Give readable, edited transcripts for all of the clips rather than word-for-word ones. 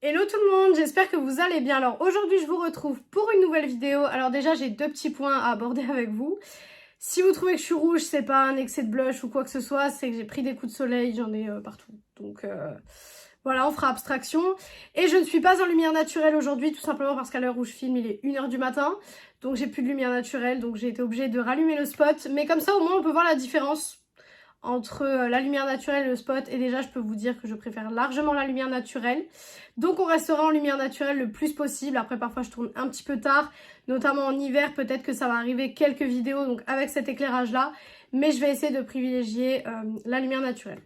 Hello tout le monde, j'espère que vous allez bien. Alors aujourd'hui je vous retrouve pour une nouvelle vidéo. Alors déjà j'ai deux petits points à aborder avec vous. Si vous trouvez que je suis rouge, c'est pas un excès de blush ou quoi que ce soit, c'est que j'ai pris des coups de soleil, j'en ai partout. Donc voilà, on fera abstraction. Et je ne suis pas en lumière naturelle aujourd'hui, tout simplement parce qu'à l'heure où je filme, il est 1 h du matin. Donc j'ai plus de lumière naturelle, donc j'ai été obligée de rallumer le spot. Mais comme ça au moins on peut voir la différence entre la lumière naturelle et le spot, et déjà je peux vous dire que je préfère largement la lumière naturelle. Donc on restera en lumière naturelle le plus possible. Après parfois je tourne un petit peu tard, notamment en hiver, peut-être que ça va arriver quelques vidéos donc avec cet éclairage là, mais je vais essayer de privilégier la lumière naturelle.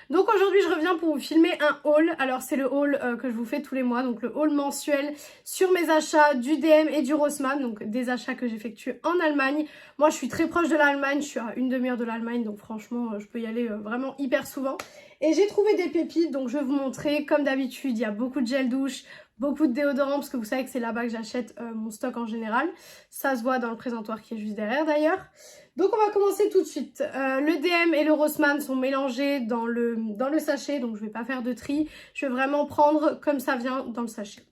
Donc aujourd'hui je reviens pour vous filmer un haul. Alors c'est le haul que je vous fais tous les mois, donc le haul mensuel sur mes achats du DM et du Rossmann, donc des achats que j'effectue en Allemagne. Moi je suis très proche de l'Allemagne, je suis à une demi-heure de l'Allemagne, donc franchement je peux y aller vraiment hyper souvent. Et j'ai trouvé des pépites, donc je vais vous montrer. Comme d'habitude, il y a beaucoup de gel douche, beaucoup de déodorants, parce que vous savez que c'est là-bas que j'achète mon stock en général. Ça se voit dans le présentoir qui est juste derrière d'ailleurs. Donc on va commencer tout de suite. Le DM et le Rossmann sont mélangés dans le sachet, donc je ne vais pas faire de tri. Je vais vraiment prendre comme ça vient dans le sachet.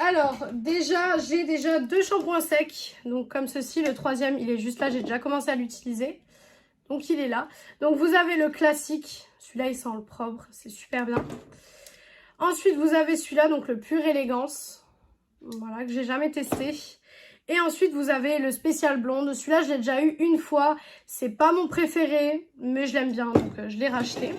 Alors déjà, j'ai déjà deux shampoings secs, donc comme ceci. Le troisième, il est juste là, j'ai déjà commencé à l'utiliser. Donc il est là. Donc vous avez le classique, celui-là il sent le propre, c'est super bien. Ensuite vous avez celui-là, donc le Pure Élégance, voilà, que j'ai jamais testé. Et ensuite, vous avez le spécial blonde. Celui-là, je l'ai déjà eu une fois. C'est pas mon préféré, mais je l'aime bien, donc je l'ai racheté.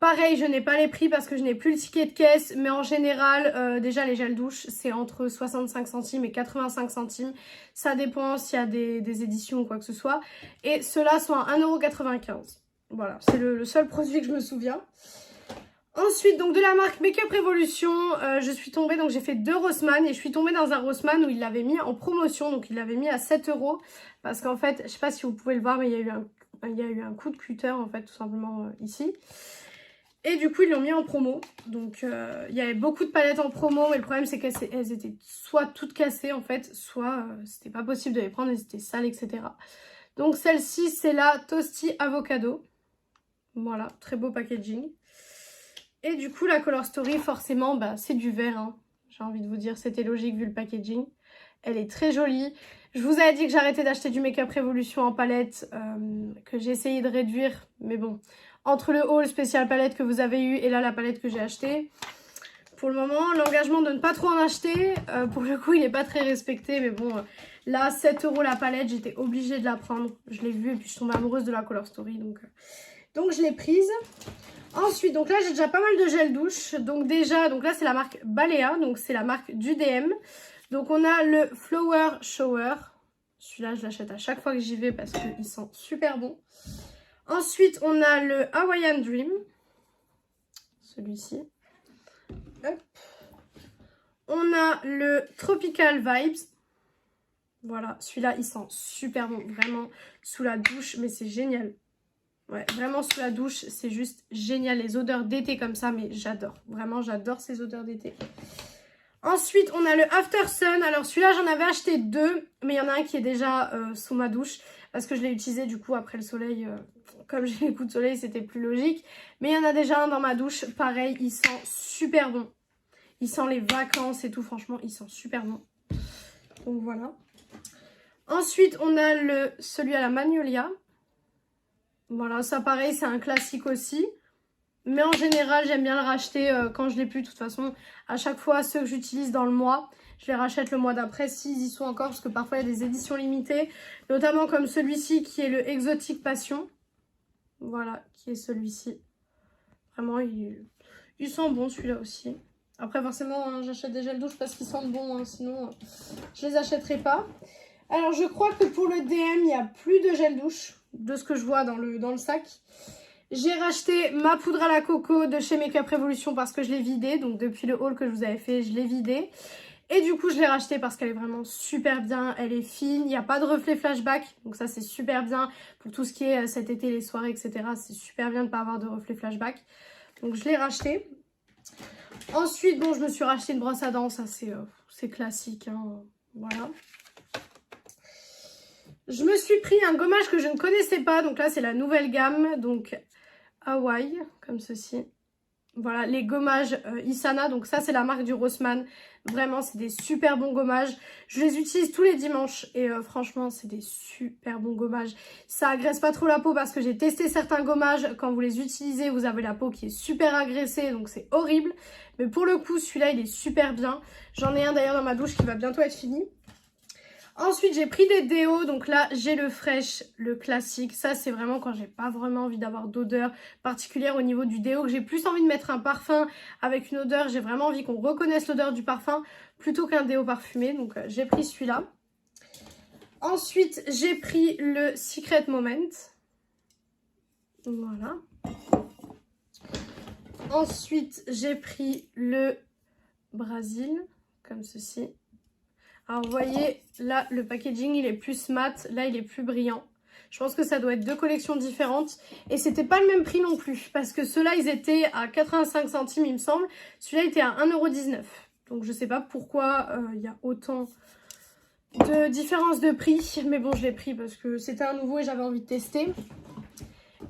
Pareil, je n'ai pas les prix parce que je n'ai plus le ticket de caisse. Mais en général, déjà, les gels douche, c'est entre 65 centimes et 85 centimes. Ça dépend s'il y a des éditions ou quoi que ce soit. Et ceux-là sont à 1,95 €. Voilà, c'est le seul produit que je me souviens. Ensuite, donc de la marque Make-up Revolution, je suis tombée, donc j'ai fait deux Rossmann et je suis tombée dans un Rossmann où il l'avait mis en promotion, donc il l'avait mis à 7 € parce qu'en fait, je sais pas si vous pouvez le voir, mais il y a eu un coup de cutter en fait, tout simplement ici. Et du coup, ils l'ont mis en promo, donc il y avait beaucoup de palettes en promo, mais le problème c'est qu'elles étaient soit toutes cassées en fait, soit c'était pas possible de les prendre, elles étaient sales, etc. Donc celle-ci, c'est la Toasty Avocado. Voilà, très beau packaging. Et du coup, la Color Story, forcément, bah, c'est du vert. Hein. J'ai envie de vous dire, c'était logique vu le packaging. Elle est très jolie. Je vous avais dit que j'arrêtais d'acheter du Make-up Revolution en palette, que j'ai essayé de réduire. Mais bon, entre le haul spécial palette que vous avez eu et là, la palette que j'ai achetée, pour le moment, l'engagement de ne pas trop en acheter, pour le coup, il n'est pas très respecté. Mais bon, là, 7 € la palette, j'étais obligée de la prendre. Je l'ai vue et puis je suis tombée amoureuse de la Color Story. Donc je l'ai prise. Ensuite, donc là j'ai déjà pas mal de gel douche. Donc déjà, donc là c'est la marque Balea, donc c'est la marque du DM. Donc on a le Flower Shower. Celui-là je l'achète à chaque fois que j'y vais parce qu'il sent super bon. Ensuite on a le Hawaiian Dream. Celui-ci. Hop. On a le Tropical Vibes. Voilà, celui-là il sent super bon, vraiment sous la douche, mais c'est génial. Ouais, vraiment sous la douche, c'est juste génial. Les odeurs d'été comme ça, mais j'adore. Vraiment, j'adore ces odeurs d'été. Ensuite, on a le After Sun. Alors celui-là, j'en avais acheté deux, mais il y en a un qui est déjà sous ma douche parce que je l'ai utilisé du coup après le soleil. Comme j'ai les coups de soleil, c'était plus logique. Mais il y en a déjà un dans ma douche. Pareil, il sent super bon. Il sent les vacances et tout. Franchement, il sent super bon. Donc voilà. Ensuite, on a celui à la Magnolia. Voilà, ça pareil, c'est un classique aussi. Mais en général, j'aime bien le racheter quand je l'ai plus. De toute façon, à chaque fois, ceux que j'utilise dans le mois, je les rachète le mois d'après s'ils y sont encore. Parce que parfois, il y a des éditions limitées. Notamment comme celui-ci qui est le Exotic Passion. Voilà, qui est celui-ci. Vraiment, il sent bon celui-là aussi. Après, forcément, hein, j'achète des gels douche parce qu'ils sentent bon. Hein, sinon, je les achèterai pas. Alors, je crois que pour le DM, il n'y a plus de gel douche. De ce que je vois dans le sac. J'ai racheté ma poudre à la coco de chez Make-up Revolution parce que je l'ai vidée. Donc depuis le haul que je vous avais fait, je l'ai vidée. Et du coup, je l'ai rachetée parce qu'elle est vraiment super bien. Elle est fine, il n'y a pas de reflet flashback. Donc ça, c'est super bien pour tout ce qui est cet été, les soirées, etc. C'est super bien de ne pas avoir de reflet flashback. Donc je l'ai rachetée. Ensuite, bon, je me suis racheté une brosse à dents. Ça, c'est classique. Hein. Voilà. Je me suis pris un gommage que je ne connaissais pas. Donc là, c'est la nouvelle gamme. Donc Hawaii, comme ceci. Voilà, les gommages Isana. Donc ça, c'est la marque du Rossmann. Vraiment, c'est des super bons gommages. Je les utilise tous les dimanches. Et franchement, c'est des super bons gommages. Ça agresse pas trop la peau parce que j'ai testé certains gommages. Quand vous les utilisez, vous avez la peau qui est super agressée. Donc c'est horrible. Mais pour le coup, celui-là, il est super bien. J'en ai un d'ailleurs dans ma douche qui va bientôt être fini. Ensuite, j'ai pris des déos. Donc là, j'ai le Fresh, le classique. Ça, c'est vraiment quand j'ai pas vraiment envie d'avoir d'odeur particulière au niveau du déo. Que j'ai plus envie de mettre un parfum avec une odeur. J'ai vraiment envie qu'on reconnaisse l'odeur du parfum plutôt qu'un déo parfumé. Donc, j'ai pris celui-là. Ensuite, j'ai pris le Secret Moment. Voilà. Ensuite, j'ai pris le Brésil, comme ceci. Alors vous voyez, là le packaging il est plus mat, là il est plus brillant. Je pense que ça doit être deux collections différentes. Et c'était pas le même prix non plus, parce que ceux-là ils étaient à 85 centimes il me semble. Celui-là était à 1,19 €. Donc je sais pas pourquoi il y a autant de différence de prix. Mais bon, je l'ai pris parce que c'était un nouveau et j'avais envie de tester.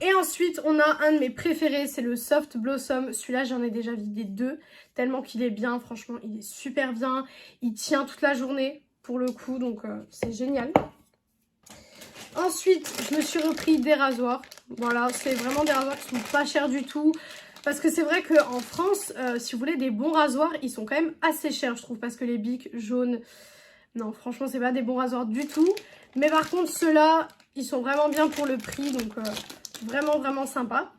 Et ensuite, on a un de mes préférés, c'est le Soft Blossom. Celui-là, j'en ai déjà vidé deux, tellement qu'il est bien. Franchement, il est super bien. Il tient toute la journée, pour le coup, donc c'est génial. Ensuite, je me suis repris des rasoirs. Voilà, c'est vraiment des rasoirs qui sont pas chers du tout. Parce que c'est vrai qu'en France, si vous voulez des bons rasoirs, ils sont quand même assez chers, je trouve. Parce que les bics jaunes, non, franchement, c'est pas des bons rasoirs du tout. Mais par contre, ceux-là, ils sont vraiment bien pour le prix, donc... vraiment, vraiment sympa.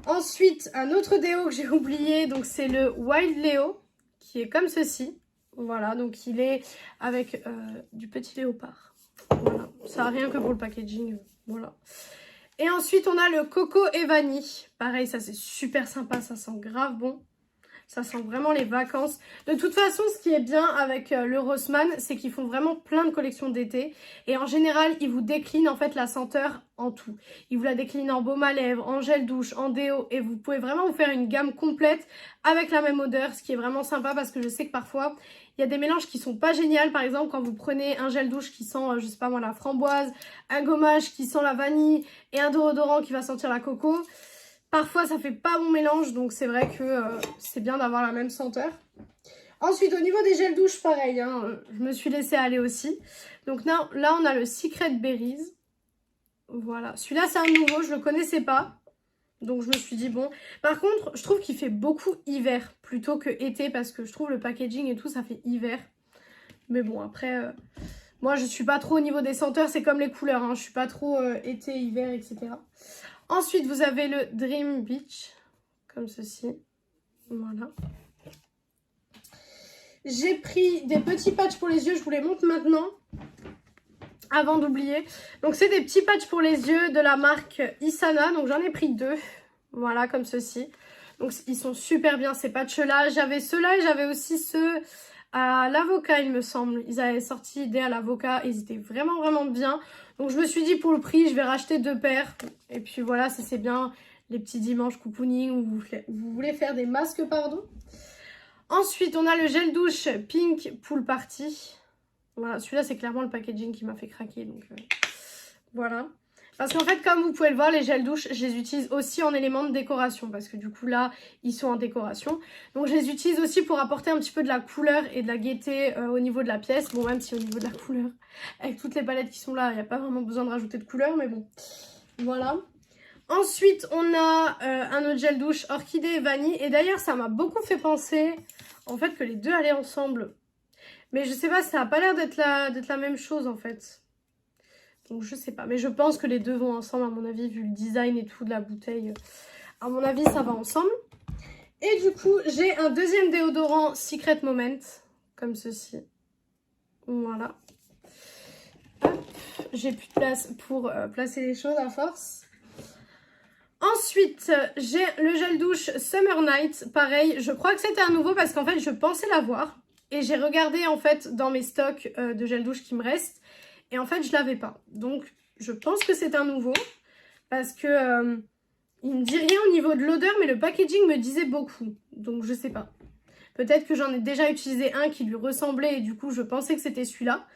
Ensuite, un autre déo que j'ai oublié, donc c'est le Wild Leo, qui est comme ceci. Voilà, donc il est avec du petit léopard. Voilà, ça rien que pour le packaging, voilà. Et ensuite, on a le Coco et Vanille. Pareil, ça c'est super sympa, ça sent grave bon. Ça sent vraiment les vacances. De toute façon, ce qui est bien avec le Rossmann, c'est qu'ils font vraiment plein de collections d'été. Et en général, ils vous déclinent en fait la senteur en tout. Ils vous la déclinent en baume à lèvres, en gel douche, en déo. Et vous pouvez vraiment vous faire une gamme complète avec la même odeur. Ce qui est vraiment sympa parce que je sais que parfois, il y a des mélanges qui sont pas géniaux. Par exemple, quand vous prenez un gel douche qui sent, je sais pas moi, la framboise, un gommage qui sent la vanille et un déodorant qui va sentir la coco. Parfois, ça fait pas bon mélange, donc c'est vrai que c'est bien d'avoir la même senteur. Ensuite, au niveau des gels douche, pareil, hein, je me suis laissée aller aussi. Donc là, on a le Secret Berries. Voilà, celui-là, c'est un nouveau, je le connaissais pas. Donc je me suis dit, bon. Par contre, je trouve qu'il fait beaucoup hiver plutôt que été, parce que je trouve le packaging et tout, ça fait hiver. Mais bon, après, moi, je suis pas trop au niveau des senteurs, c'est comme les couleurs, hein, je suis pas trop été, hiver, etc. Ensuite, vous avez le Dream Beach, comme ceci. Voilà. J'ai pris des petits patchs pour les yeux, je vous les montre maintenant, avant d'oublier. Donc, c'est des petits patchs pour les yeux de la marque Isana. Donc, j'en ai pris deux. Voilà, comme ceci. Donc, ils sont super bien, ces patchs-là. J'avais ceux-là et j'avais aussi ceux à l'avocat, il me semble. Ils avaient sorti des à l'avocat et ils étaient vraiment, vraiment bien. Donc, je me suis dit, pour le prix, je vais racheter deux paires. Et puis, voilà, ça c'est bien les petits dimanches cocooning où vous voulez faire des masques, pardon. Ensuite, on a le gel douche Pink Pool Party. Voilà, celui-là, c'est clairement le packaging qui m'a fait craquer. Donc, voilà. Parce qu'en fait, comme vous pouvez le voir, les gels douche, je les utilise aussi en éléments de décoration. Parce que du coup, là, ils sont en décoration. Donc, je les utilise aussi pour apporter un petit peu de la couleur et de la gaieté au niveau de la pièce. Bon, même si au niveau de la couleur, avec toutes les palettes qui sont là, il n'y a pas vraiment besoin de rajouter de couleur. Mais bon, voilà. Ensuite, on a un autre gel douche orchidée et vanille. Et d'ailleurs, ça m'a beaucoup fait penser, en fait, que les deux allaient ensemble. Mais je sais pas, ça n'a pas l'air d'être la même chose, en fait. Donc je sais pas, mais je pense que les deux vont ensemble à mon avis, vu le design et tout de la bouteille. À mon avis, ça va ensemble. Et du coup, j'ai un deuxième déodorant Secret Moment, comme ceci. Voilà. J'ai plus de place pour placer les choses à force. Ensuite, j'ai le gel douche Summer Night. Pareil, je crois que c'était un nouveau parce qu'en fait, je pensais l'avoir. Et j'ai regardé en fait dans mes stocks de gel douche qui me restent. Et en fait, je l'avais pas. Donc, je pense que c'est un nouveau. Parce que il me dit rien au niveau de l'odeur, mais le packaging me disait beaucoup. Donc, je sais pas. Peut-être que j'en ai déjà utilisé un qui lui ressemblait et du coup, je pensais que c'était celui-là.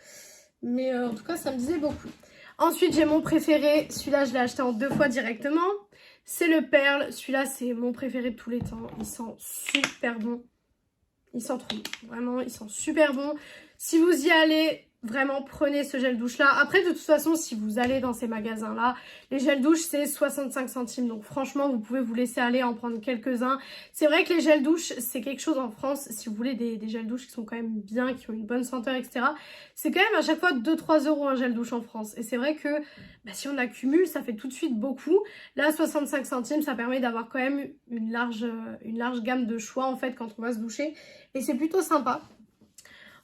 Mais en tout cas, ça me disait beaucoup. Ensuite, j'ai mon préféré. Celui-là, je l'ai acheté en 2 fois directement. C'est le Perle. Celui-là, c'est mon préféré de tous les temps. Il sent super bon. Il sent trop bon. Vraiment, il sent super bon. Si vous y allez, vraiment, prenez ce gel douche-là. Après, de toute façon, si vous allez dans ces magasins-là, les gels douches, c'est 65 centimes. Donc, franchement, vous pouvez vous laisser aller, en prendre quelques-uns. C'est vrai que les gels douches, c'est quelque chose en France. Si vous voulez des gels douches qui sont quand même bien, qui ont une bonne senteur, etc. C'est quand même à chaque fois 2-3 € un gel douche en France. Et c'est vrai que si on accumule, ça fait tout de suite beaucoup. Là, 65 centimes, ça permet d'avoir quand même une large gamme de choix, en fait, quand on va se doucher. Et c'est plutôt sympa.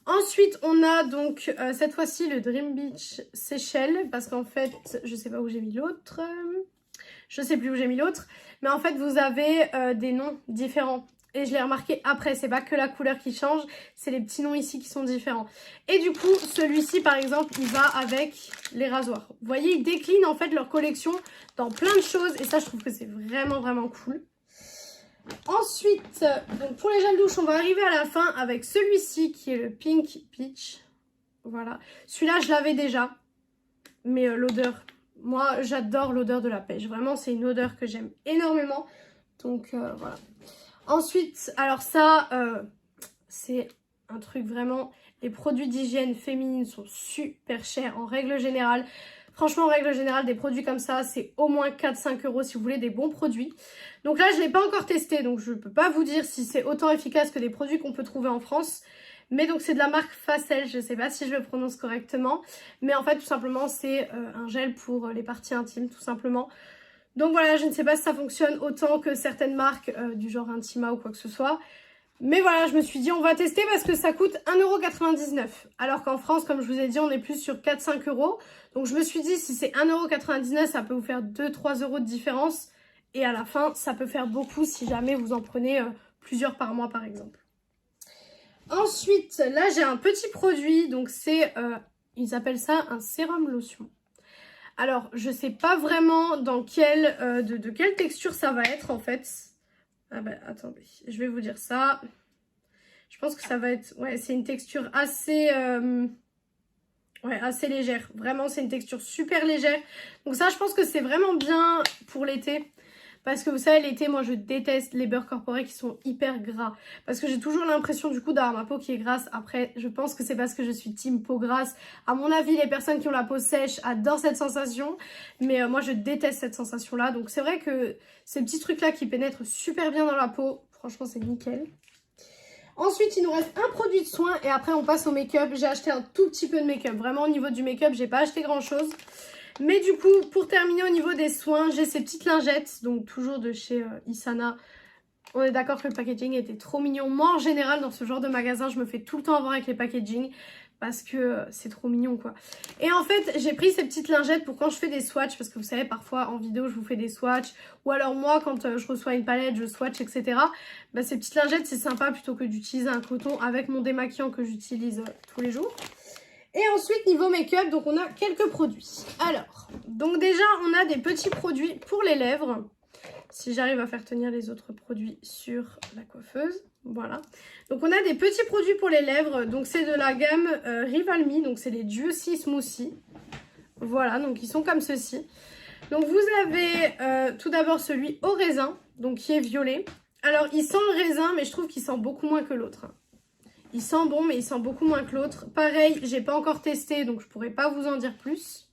Ensuite, on a donc cette fois-ci le Dream Beach Seychelles, parce qu'en fait, je sais pas où j'ai mis l'autre, je sais plus où j'ai mis l'autre, mais en fait, vous avez des noms différents. Et je l'ai remarqué après, c'est pas que la couleur qui change, c'est les petits noms ici qui sont différents. Et du coup, celui-ci, par exemple, il va avec les rasoirs. Vous voyez, ils déclinent en fait leur collection dans plein de choses, et ça, je trouve que c'est vraiment, vraiment cool. Ensuite, donc pour les gels douche, on va arriver à la fin avec celui-ci qui est le Pink Peach. Voilà. Celui-là, je l'avais déjà. Mais l'odeur, moi, j'adore l'odeur de la pêche. Vraiment, c'est une odeur que j'aime énormément. Donc, voilà. Ensuite, alors ça, c'est un truc vraiment... Les produits d'hygiène féminine sont super chers en règle générale. Franchement, en règle générale, des produits comme ça, c'est au moins 4-5 € si vous voulez des bons produits. Donc là, je ne l'ai pas encore testé, donc je ne peux pas vous dire si c'est autant efficace que des produits qu'on peut trouver en France. Mais donc, c'est de la marque Facel, je ne sais pas si je le prononce correctement. Mais en fait, tout simplement, c'est un gel pour les parties intimes, tout simplement. Donc voilà, je ne sais pas si ça fonctionne autant que certaines marques du genre Intima ou quoi que ce soit. Mais voilà, je me suis dit, on va tester parce que ça coûte 1,99 €. Alors qu'en France, comme je vous ai dit, on est plus sur 4-5 €. Donc je me suis dit, si c'est 1,99 €, ça peut vous faire 2-3 € de différence. Et à la fin, ça peut faire beaucoup si jamais vous en prenez plusieurs par mois, par exemple. Ensuite, là, j'ai un petit produit. Donc c'est, ils appellent ça un sérum lotion. Alors, je sais pas vraiment dans quelle, de quelle texture ça va être, en fait. Ah bah attendez, je vais vous dire ça. Je pense que ça va être... Ouais, c'est une texture assez... ouais, assez légère. Vraiment, c'est une texture super légère. Donc ça, je pense que c'est vraiment bien pour l'été. Parce que vous savez, l'été, moi, je déteste les beurres corporels qui sont hyper gras. Parce que j'ai toujours l'impression, du coup, d'avoir ma peau qui est grasse. Après, je pense que c'est parce que je suis team peau grasse. À mon avis, les personnes qui ont la peau sèche adorent cette sensation. Mais moi, je déteste cette sensation-là. Donc, c'est vrai que ces petits trucs-là qui pénètrent super bien dans la peau, franchement, c'est nickel. Ensuite, il nous reste un produit de soin. Et après, on passe au make-up. J'ai acheté un tout petit peu de make-up. Vraiment, au niveau du make-up, j'ai pas acheté grand-chose. Mais du coup, pour terminer au niveau des soins, j'ai ces petites lingettes, donc toujours de chez Isana. On est d'accord que le packaging était trop mignon. Moi, en général, dans ce genre de magasin, je me fais tout le temps avoir avec les packaging parce que c'est trop mignon, quoi. Et en fait, j'ai pris ces petites lingettes pour quand je fais des swatchs, parce que vous savez, parfois, en vidéo, je vous fais des swatchs. Ou alors moi, quand je reçois une palette, je swatch, etc. Bah, ces petites lingettes, c'est sympa plutôt que d'utiliser un coton avec mon démaquillant que j'utilise tous les jours. Et ensuite, niveau make-up, donc on a quelques produits. Alors, donc déjà, on a des petits produits pour les lèvres. Si j'arrive à faire tenir les autres produits sur la coiffeuse. Voilà. Donc, on a des petits produits pour les lèvres. Donc, c'est de la gamme Rival Me. Donc, c'est les Juicy Smoothie. Voilà, donc ils sont comme ceci. Donc, vous avez tout d'abord celui au raisin, donc qui est violet. Alors, il sent le raisin, mais je trouve qu'il sent beaucoup moins que l'autre. Il sent bon, mais il sent beaucoup moins que l'autre. Pareil, j'ai pas encore testé, donc je pourrais pas vous en dire plus.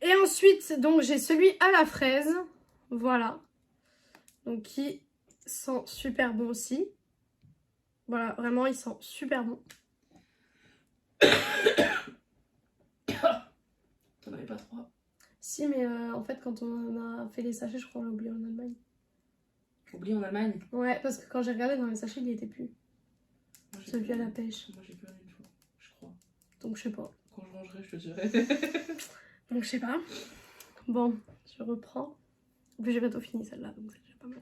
Et ensuite, donc j'ai celui à la fraise. Voilà. Donc qui sent super bon aussi. Voilà, vraiment, il sent super bon. T'en avais pas 3? Si, mais en fait, quand on a fait les sachets, je crois qu'on l'a oublié en Allemagne. Oublié en Allemagne? Ouais, parce que quand j'ai regardé dans les sachets, il n'y était plus. Celui à la pêche. Moi j'ai peur une fois, je crois. Donc je sais pas. Quand je rangerai, je te dirai. Donc je sais pas. Bon, je reprends. En plus j'ai bientôt fini celle-là, donc c'est déjà pas mal.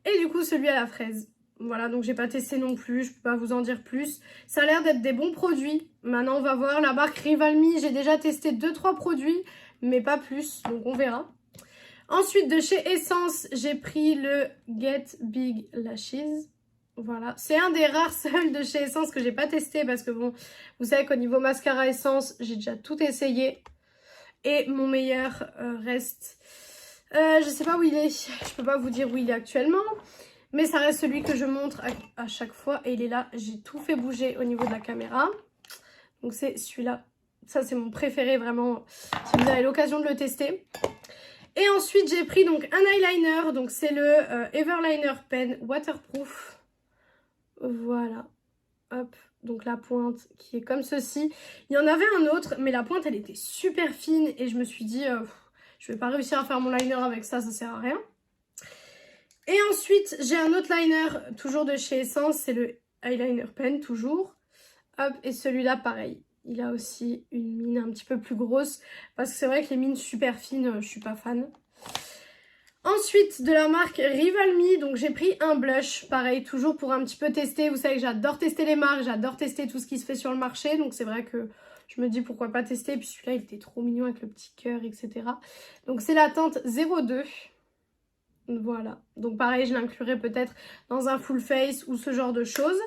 Et du coup celui à la fraise. Voilà, donc j'ai pas testé non plus, je peux pas vous en dire plus. Ça a l'air d'être des bons produits. Maintenant on va voir la marque Rival Me. J'ai déjà testé 2-3 produits, mais pas plus, donc on verra. Ensuite de chez Essence, j'ai pris le Get Big Lashes. Voilà, c'est un des rares seuls de chez Essence que j'ai pas testé parce que bon, vous savez qu'au niveau mascara Essence, j'ai déjà tout essayé. Et mon meilleur reste... je sais pas où il est, je peux pas vous dire où il est actuellement. Mais ça reste celui que je montre à chaque fois. Et il est là, j'ai tout fait bouger au niveau de la caméra. Donc c'est celui-là. Ça c'est mon préféré vraiment, si vous avez l'occasion de le tester. Et ensuite j'ai pris donc un eyeliner. Donc c'est le Everliner Pen Waterproof. Voilà, hop, donc la pointe qui est comme ceci. Il y en avait un autre, mais la pointe elle était super fine et je me suis dit, je vais pas réussir à faire mon liner avec ça, ça sert à rien. Et ensuite, j'ai un autre liner, toujours de chez Essence, c'est le Eyeliner Pen, toujours. Hop, et celui-là, pareil. Il a aussi une mine un petit peu plus grosse, parce que c'est vrai que les mines super fines, je suis pas fan. Ensuite, de la marque Rival Me, donc j'ai pris un blush, pareil, toujours pour un petit peu tester. Vous savez que j'adore tester les marques, j'adore tester tout ce qui se fait sur le marché. Donc c'est vrai que je me dis pourquoi pas tester. Et puis celui-là, il était trop mignon avec le petit cœur, etc. Donc c'est la teinte 02. Voilà, donc pareil, je l'inclurai peut-être dans un full face ou ce genre de choses.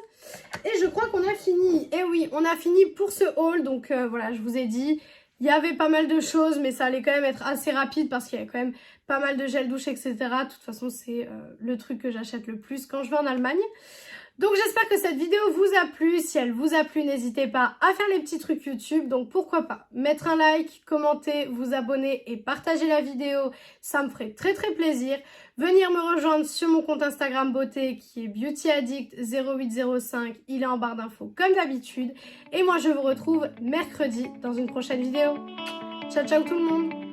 Et je crois qu'on a fini. Et oui, on a fini pour ce haul. Donc voilà, je vous ai dit... Il y avait pas mal de choses, mais ça allait quand même être assez rapide parce qu'il y avait quand même pas mal de gel douche, etc. De toute façon, c'est le truc que j'achète le plus quand je vais en Allemagne. Donc j'espère que cette vidéo vous a plu. Si elle vous a plu, n'hésitez pas à faire les petits trucs YouTube. Donc pourquoi pas mettre un like, commenter, vous abonner et partager la vidéo. Ça me ferait très très plaisir. Venir me rejoindre sur mon compte Instagram beauté qui est beautyaddict0805. Il est en barre d'infos comme d'habitude. Et moi je vous retrouve mercredi dans une prochaine vidéo. Ciao ciao tout le monde!